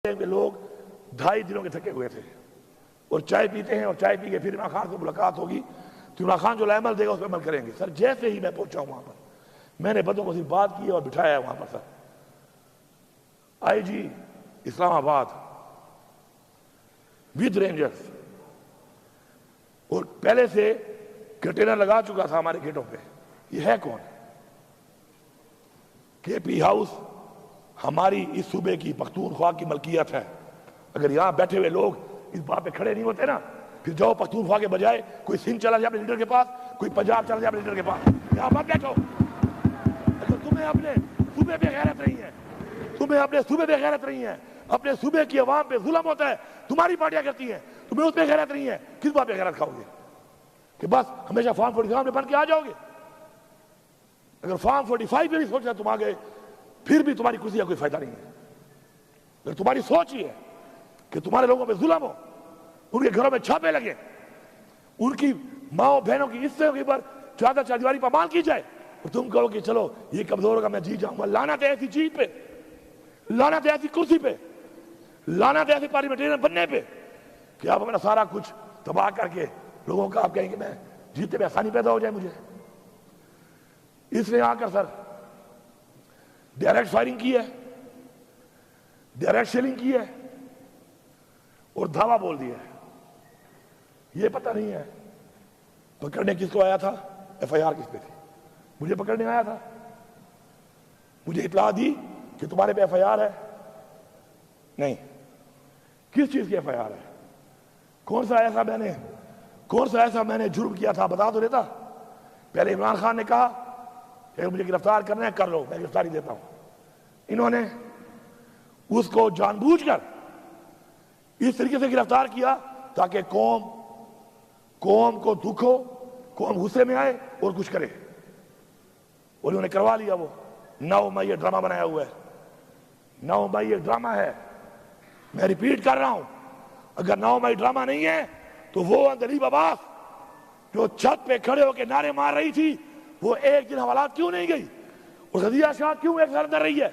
لوگ 2.5 دنوں کے تھکے ہوئے تھے اور چائے پیتے ہیں اور چائے پی کے پھر عمران خان سے ملاقات ہوگی تو عمران خان جو عمل دے گا اس پہ عمل کریں گے. سر جیسے ہی میں پہنچا ہوں وہاں پر میں نے بدوں کو صرف بات کی اور بٹھایا ہے وہاں پر. سر آئی جی اسلام آباد ود رینجرز اور پہلے سے کنٹینر لگا چکا تھا ہمارے گیٹوں پہ. یہ ہے کون؟ کے پی ہاؤس ہماری اس صوبے کی پختونخوا کی ملکیت ہے. اگر یہاں بیٹھے ہوئے لوگ اس بات پہ کھڑے نہیں ہوتے نا پھر جاؤ پختونخوا کے بجائے کوئی سندھ چلا جائے اپنے لیڈر کے پاس, کوئی پنجاب چلا جائے اپنے لیڈر کے پاس. یہاں مت بیٹھو. اگر تمہیں اپنے صوبے پہ غیرت نہیں ہے, تمہیں اپنے صوبے پہ غیرت نہیں ہے, اپنے صوبے کی عوام پہ ظلم ہوتا ہے, تمہاری پارٹیاں کرتی ہیں, تمہیں اس پہ غیرت نہیں ہے, کس بات پہ غیرت کھاؤ گے؟ کہ بس ہمیشہ فارم 47 میں بن کے آ جاؤ گے؟ اگر فارم 45 پہ بھی سوچنا تم آ گئے پھر بھی تمہاری کرسی کا کوئی فائدہ نہیں ہے. اگر تمہاری سوچ ہی ہے کہ تمہارے لوگوں پہ ظلم ہو, ان کے گھروں میں چھاپے لگے, ان کی ماں بہنوں کی حصے کے اوپر چادر چاردیواری پر مال کی جائے اور تم کہو کہ چلو یہ کمزور ہوگا میں جیت جاؤں گا. لعنت ہے ایسی چیز پہ, لعنت ہے ایسی کرسی پہ, لعنت ہے ایسی پارلیمنٹرین بننے پہ کہ آپ اپنا سارا کچھ تباہ کر کے لوگوں کا آپ کہیں کہ میں جیتنے میں آسانی پیدا ہو جائے مجھے. اس نے آ کر سر ڈائریکٹ فائرنگ کی ہے, ڈائریکٹ شیلنگ کی ہے اور دھاوا بول دیا ہے. یہ پتہ نہیں ہے پکڑنے کس کو آیا تھا, ایف آئی آر کس پہ تھی. مجھے پکڑنے آیا تھا, مجھے اطلاع دی کہ تمہارے پہ ایف آئی آر ہے. نہیں, کس چیز کی ایف آئی آر ہے؟ کون سا ایسا میں نے جرم کیا تھا بتا تو دیتا. پہلے عمران خان نے کہا کہ مجھے گرفتار کرنا ہے کر لو, میں گرفتاری دیتا ہوں. انہوں نے اس کو جان بوجھ کر اس طریقے سے گرفتار کیا تاکہ قوم کو دکھ ہو, قوم غصے میں آئے اور کچھ کرے, اور انہوں نے کروا لیا. وہ 9 مئی یہ ڈرامہ بنایا ہوا ہے. 9 مئی یہ ڈرامہ ہے. میں ریپیٹ کر رہا ہوں, اگر 9 مئی ڈرامہ نہیں ہے تو وہ عندلیب عباس جو چھت پہ کھڑے ہو کے نعرے مار رہی تھی وہ ایک دن حوالات کیوں نہیں گئی, اور غزیہ شاہ کیوں ایک سال اندر رہی ہے؟